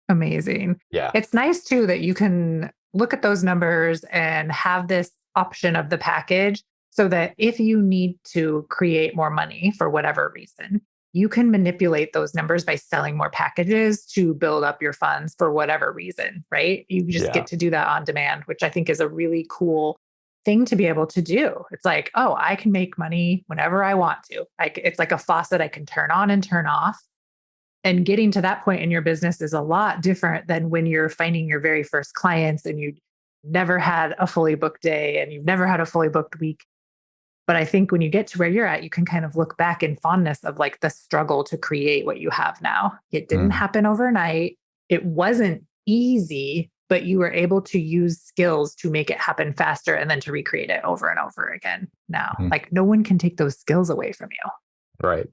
Amazing. Yeah. It's nice too that you can look at those numbers and have this option of the package so that if you need to create more money for whatever reason, you can manipulate those numbers by selling more packages to build up your funds for whatever reason, right? You just get to do that on demand, which I think is a really cool thing to be able to do. It's I can make money whenever I want to. It's like a faucet I can turn on and turn off. And getting to that point in your business is a lot different than when you're finding your very first clients and you never had a fully booked day and you've never had a fully booked week. But I think when you get to where you're at, you can kind of look back in fondness of the struggle to create what you have now. It didn't happen overnight. It wasn't easy, but you were able to use skills to make it happen faster and then to recreate it over and over again now. No one can take those skills away from you. Right.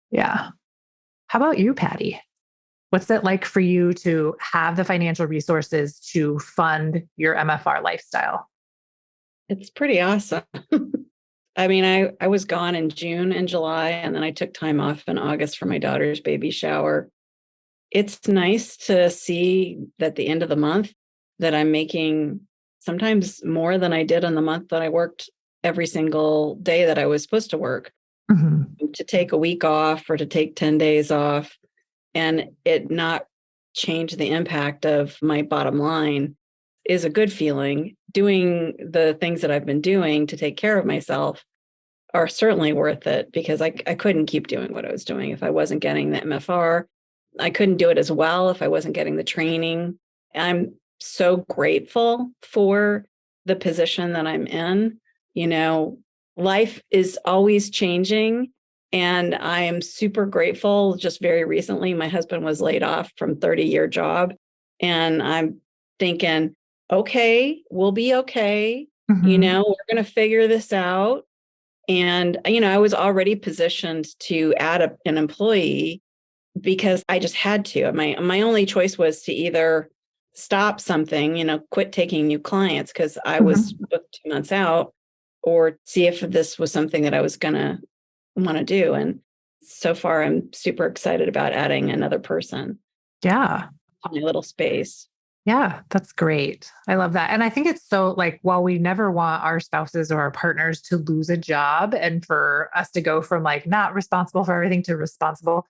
Yeah. How about you, Patti? What's it like for you to have the financial resources to fund your MFR lifestyle? It's pretty awesome. I mean, I was gone in June and July, and then I took time off in August for my daughter's baby shower. It's nice to see that at the end of the month that I'm making sometimes more than I did in the month that I worked every single day that I was supposed to work. to take a week off or to take 10 days off and it not change the impact of my bottom line is a good feeling. Doing the things that I've been doing to take care of myself are certainly worth it because I couldn't keep doing what I was doing if I wasn't getting the MFR. I couldn't do it as well if I wasn't getting the training. I'm so grateful for the position that I'm in. Life is always changing. And I am super grateful. Just very recently, my husband was laid off from 30-year job. And I'm thinking, okay, we'll be okay. We're going to figure this out. And, I was already positioned to add an employee because I just had to. My only choice was to either stop something, quit taking new clients because I was booked 2 months out, or see if this was something that I was going to want to do. And so far, I'm super excited about adding another person. Yeah. To my little space. Yeah, that's great. I love that. And I think it's so while we never want our spouses or our partners to lose a job and for us to go from not responsible for everything to responsible,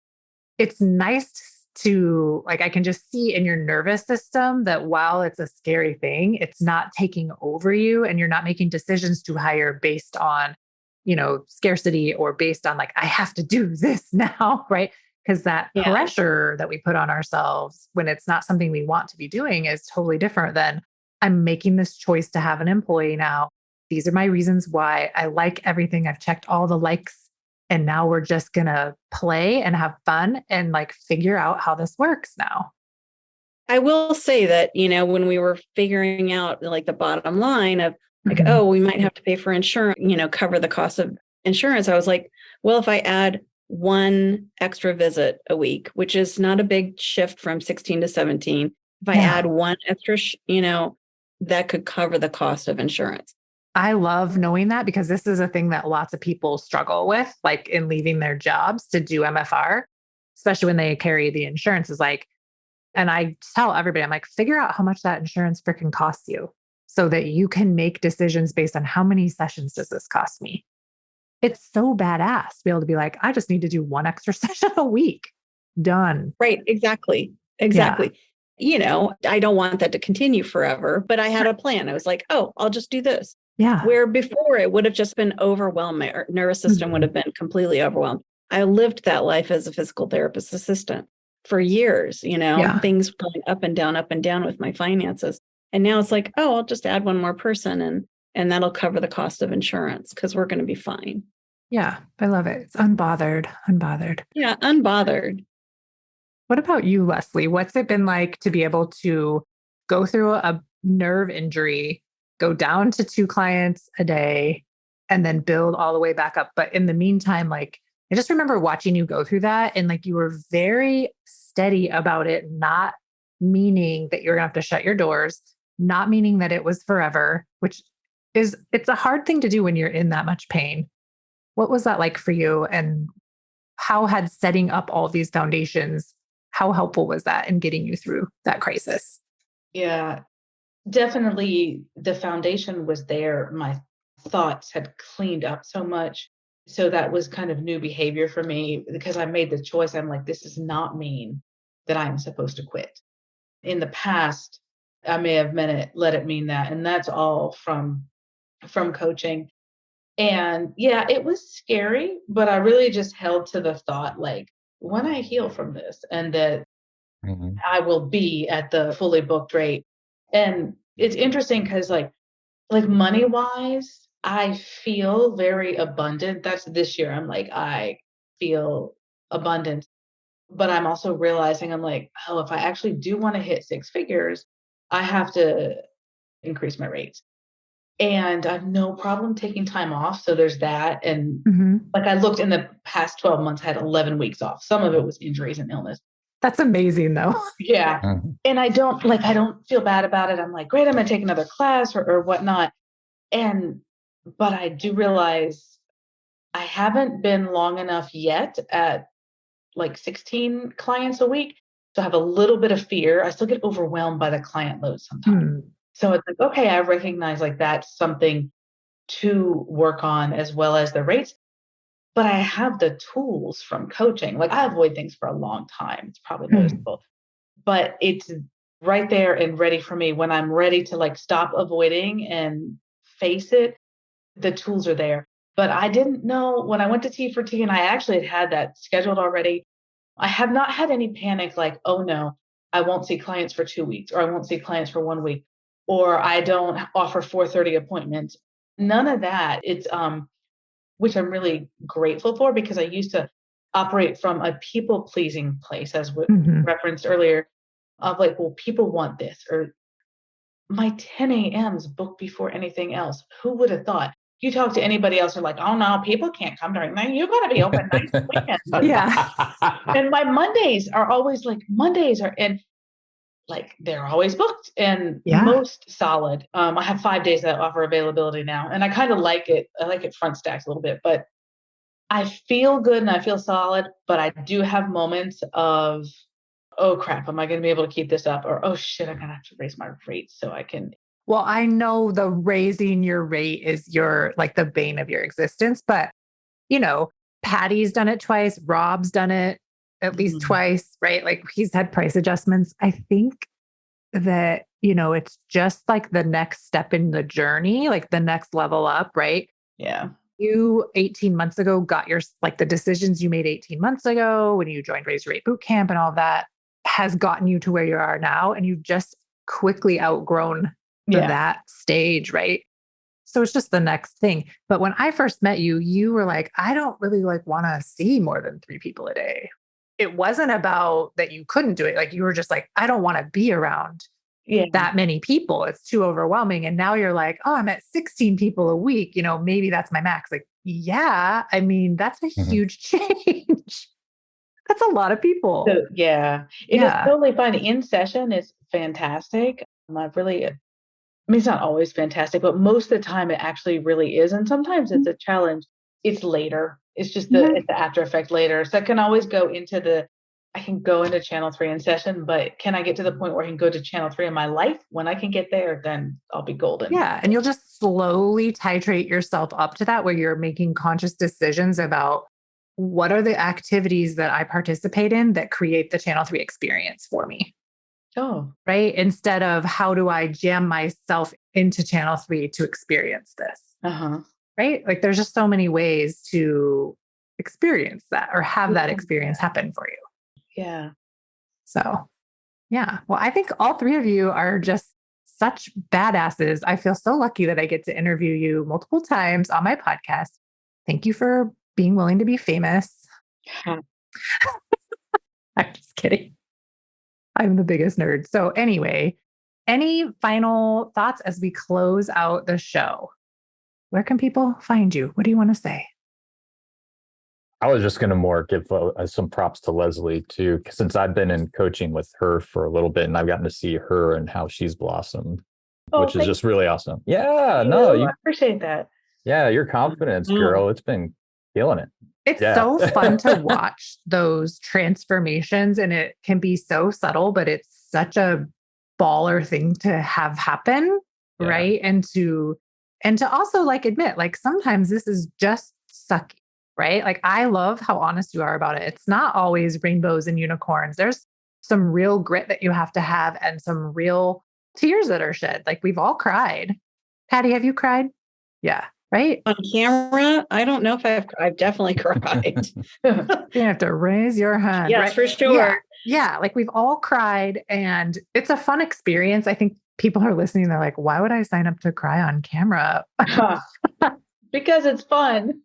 it's nice to I can just see in your nervous system that while it's a scary thing, it's not taking over you and you're not making decisions to hire based on, scarcity or based on I have to do this now, right? Because that pressure that we put on ourselves when it's not something we want to be doing is totally different than I'm making this choice to have an employee now. These are my reasons why I like everything. I've checked all the likes. And now we're just going to play and have fun and figure out how this works now. I will say that, when we were figuring out the bottom line of oh, we might have to pay for insurance, cover the cost of insurance. I was like, well, if I add one extra visit a week, which is not a big shift from 16 to 17, if I add one extra, that could cover the cost of insurance. I love knowing that because this is a thing that lots of people struggle with, in leaving their jobs to do MFR, especially when they carry the insurance and I tell everybody, I'm figure out how much that insurance freaking costs you so that you can make decisions based on how many sessions does this cost me. It's so badass to be able to be I just need to do one extra session a week. Done. Right. Exactly. Yeah. I don't want that to continue forever, but I had a plan. I was oh, I'll just do this. Yeah. Where before it would have just been overwhelmed. My nervous system would have been completely overwhelmed. I lived that life as a physical therapist assistant for years, things going up and down with my finances. And now it's oh, I'll just add one more person and that'll cover the cost of insurance because we're going to be fine. Yeah. I love it. It's unbothered. Yeah. Unbothered. What about you, Leslie? What's it been like to be able to go through a nerve injury, go down to 2 clients a day, and then build all the way back up? But in the meantime, I just remember watching you go through that and you were very steady about it, not meaning that you're going to have to shut your doors, not meaning that it was forever, which it's a hard thing to do when you're in that much pain. What was that like for you? And how had setting up all these foundations, how helpful was that in getting you through that crisis? Yeah, definitely the foundation was there. My thoughts had cleaned up so much. So that was kind of new behavior for me because I made the choice. I'm this does not mean that I'm supposed to quit. In the past, I may have let it mean that. And that's all from coaching. And yeah, it was scary, but I really just held to the thought, when I heal from this and that I will be at the fully booked rate. And it's interesting because money wise, I feel very abundant. That's this year. I feel abundant, but I'm also realizing oh, if I actually do want to hit 6 figures, I have to increase my rates. And I have no problem taking time off. So there's that. And I looked in the past 12 months, I had 11 weeks off. Some of it was injuries and illness. That's amazing though. Yeah. And I don't feel bad about it. I'm great, I'm going to take another class or whatnot. But I do realize I haven't been long enough yet at 16 clients a week. So I have a little bit of fear. I still get overwhelmed by the client load sometimes. So it's okay, I recognize that's something to work on as well as the rates. but I have the tools from coaching. Like I avoid things for a long time. It's probably noticeable, but it's right there and ready for me when I'm ready to like stop avoiding and face it. The tools are there. But I didn't know when I went to T for T, and I actually had that scheduled already. I have not had any panic like, oh no, I won't see clients for 2 weeks, or I won't see clients for 1 week, or I don't offer 4:30 appointments. None of that. It's which I'm really grateful for, because I used to operate from a people pleasing place, as referenced earlier, of like, well, people want this, or my 10 a.m.s booked before anything else. Who would have thought? You talk to anybody else, they're like, oh no, people can't come during night. You got to be open nights and weekends. Yeah. And my Mondays are always like and like they're always booked and most solid. I have 5 days that offer availability now, and I kind of like it. I like it front stacked a little bit, but I feel good and I feel solid. But I do have moments of, oh crap, am I going to be able to keep this up? Or, oh shit, I'm going to have to raise my rate so I can. Well, I know the raising your rate is your like the bane of your existence, but Patty's done it twice. Rob's done it at least twice, right? Like he's had price adjustments. I think that, it's just like the next step in the journey, like the next level up, right? Yeah. You 18 months ago got the decisions you made 18 months ago when you joined Raise Your Rate Bootcamp and all that has gotten you to where you are now. And you've just quickly outgrown that stage, right? So it's just the next thing. But when I first met you, you were like, I don't really want to see more than 3 people a day. It wasn't about that you couldn't do it. Like you were just like, I don't want to be around that many people. It's too overwhelming. And now you're like, oh, I'm at 16 people a week. Maybe that's my max. Like, yeah, I mean, that's a huge change. That's a lot of people. So, it is totally fine. In session is fantastic. It's not always fantastic, but most of the time it actually really is. And sometimes it's a challenge. It's later. It's just it's the after effect later. So I can always go into channel 3 in session, but can I get to the point where I can go to channel 3 in my life? When I can get there, then I'll be golden. Yeah. And you'll just slowly titrate yourself up to that, where you're making conscious decisions about what are the activities that I participate in that create the channel 3 experience for me. Oh, right. Instead of how do I jam myself into channel 3 to experience this? Right. Like there's just so many ways to experience that or have that experience happen for you. Yeah. So, yeah. Well, I think all 3 of you are just such badasses. I feel so lucky that I get to interview you multiple times on my podcast. Thank you for being willing to be famous. I'm just kidding. I'm the biggest nerd. So anyway, any final thoughts as we close out the show? Where can people find you? What do you want to say? I was just going to more give some props to Leslie too, since I've been in coaching with her for a little bit and I've gotten to see her and how she's blossomed, which is just really awesome. Yeah, I appreciate that. Yeah, your confidence, girl. It's been killing it. It's so fun to watch those transformations, and it can be so subtle, but it's such a baller thing to have happen, right? And to also admit, sometimes this is just sucky, right? Like I love how honest you are about it. It's not always rainbows and unicorns. There's some real grit that you have to have and some real tears that are shed. Like we've all cried. Patti, have you cried? Yeah. Right? On camera, I don't know if I've definitely cried. You have to raise your hand. Yes, right? For sure. Yeah. Like we've all cried and it's a fun experience. I think people are listening. They're like, why would I sign up to cry on camera? Because it's fun.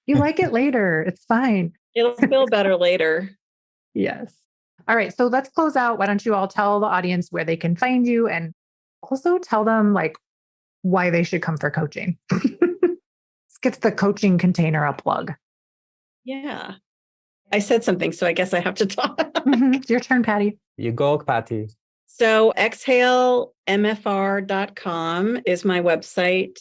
You like it later. It's fine. It'll feel better later. Yes. All right. So let's close out. Why don't you all tell the audience where they can find you and also tell them why they should come for coaching. Let's get the coaching container a plug. Yeah. I said something, so I guess I have to talk. It's your turn, Patti. You go, Patti. So exhalemfr.com is my website.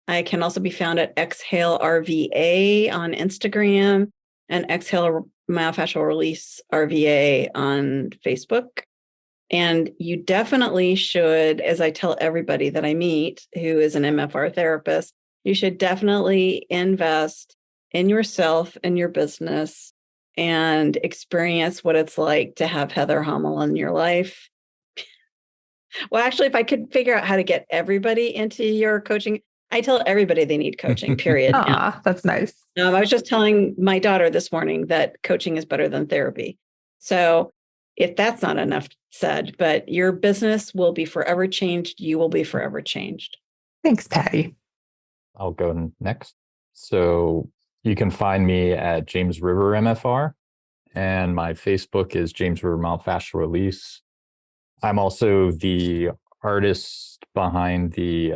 I can also be found at exhalerva on Instagram and exhale myofascial release RVA on Facebook. And you definitely should, as I tell everybody that I meet who is an MFR therapist, you should definitely invest in yourself and your business and experience what it's like to have Heather Hummel in your life. Well, actually, if I could figure out how to get everybody into your coaching, I tell everybody they need coaching, period. That's nice. I was just telling my daughter this morning that coaching is better than therapy. So if that's not enough said, but your business will be forever changed. You will be forever changed. Thanks, Patti. I'll go next. So you can find me at James River MFR, and my Facebook is James River Myofascial Release. I'm also the artist behind the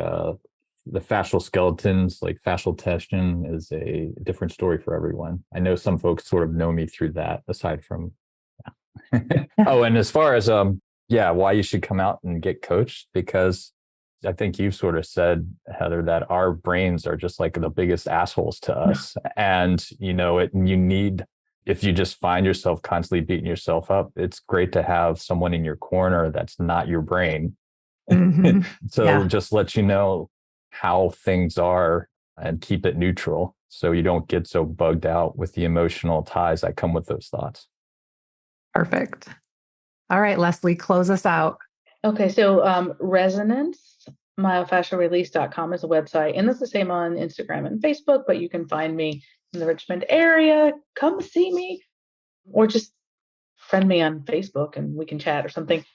fascial skeletons. Like fascial tension is a different story for everyone. I know some folks sort of know me through that, aside from Oh, and as far as why you should come out and get coached, because I think you've sort of said, Heather, that our brains are just like the biggest assholes to us. And you need, if you just find yourself constantly beating yourself up, it's great to have someone in your corner that's not your brain. Mm-hmm. So just let you know how things are and keep it neutral, so you don't get so bugged out with the emotional ties that come with those thoughts. Perfect. All right, Leslie, close us out. Okay, so Resonance, myofascialrelease.com is the website. And it's the same on Instagram and Facebook, but you can find me in the Richmond area. Come see me, or just friend me on Facebook and we can chat or something.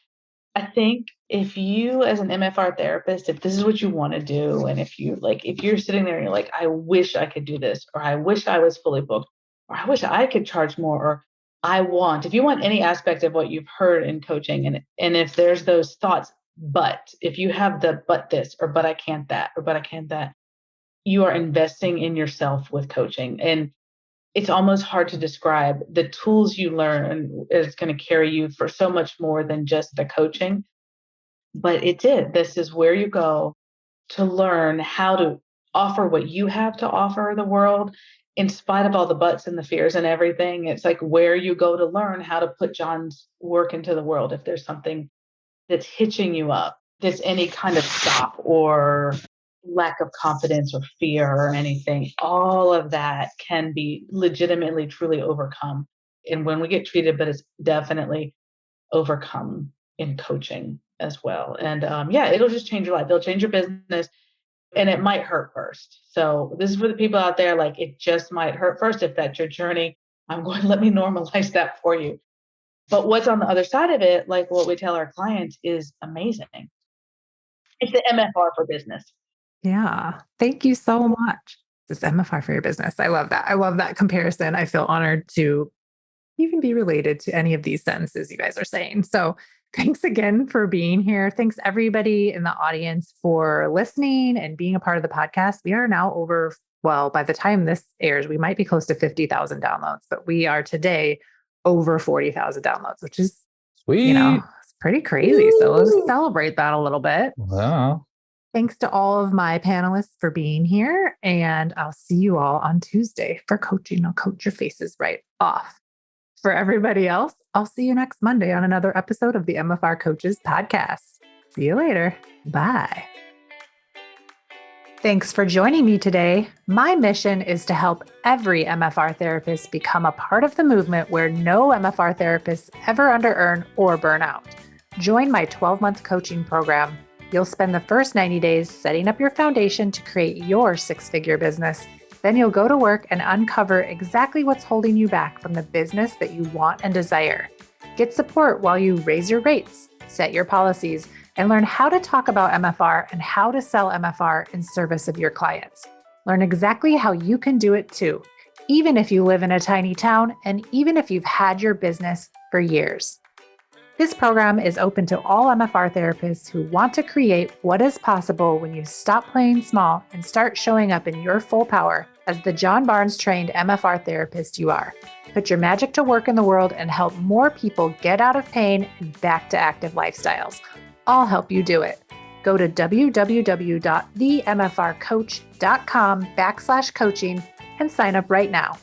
I think if you, as an MFR therapist, if this is what you want to do, and if you're sitting there and you're like, I wish I could do this, or I wish I was fully booked, or I wish I could charge more, or if you want any aspect of what you've heard in coaching, and if there's those thoughts, but if you have the but this, or but I can't that, or but I can't that, you are investing in yourself with coaching. And it's almost hard to describe. The tools you learn is going to carry you for so much more than just the coaching. But this is where you go to learn how to offer what you have to offer the world, in spite of all the buts and the fears and everything. It's like where you go to learn how to put John's work into the world. If there's something that's hitching you up, there's any kind of stop or lack of confidence or fear or anything, all of that can be legitimately, truly overcome. And when we get treated, but it's definitely overcome in coaching as well. And it'll just change your life. It'll change your business, and it might hurt first. So this is for the people out there, like, it just might hurt first. If that's your journey, let me normalize that for you. But what's on the other side of it, like what we tell our clients, is amazing. It's the MFR for business. Yeah. Thank you so much. This MFR for your business. I love that. I love that comparison. I feel honored to even be related to any of these sentences you guys are saying. So thanks again for being here. Thanks everybody in the audience for listening and being a part of the podcast. We are now over, by the time this airs, we might be close to 50,000 downloads, but we are today over 40,000 downloads, which is sweet. It's pretty crazy. So let's celebrate that a little bit. Wow. Thanks to all of my panelists for being here. And I'll see you all on Tuesday for coaching. I'll coach your faces right off. For everybody else, I'll see you next Monday on another episode of the MFR Coaches Podcast. See you later. Bye. Thanks for joining me today. My mission is to help every MFR therapist become a part of the movement where no MFR therapists ever under-earn or burn out. Join my 12-month coaching program. You'll spend the first 90 days setting up your foundation to create your six-figure business. Then you'll go to work and uncover exactly what's holding you back from the business that you want and desire. Get support while you raise your rates, set your policies, and learn how to talk about MFR and how to sell MFR in service of your clients. Learn exactly how you can do it too, even if you live in a tiny town and even if you've had your business for years. This program is open to all MFR therapists who want to create what is possible when you stop playing small and start showing up in your full power as the John Barnes trained MFR therapist you are. Put your magic to work in the world and help more people get out of pain and back to active lifestyles. I'll help you do it. Go to www.themfrcoach.com/coaching and sign up right now.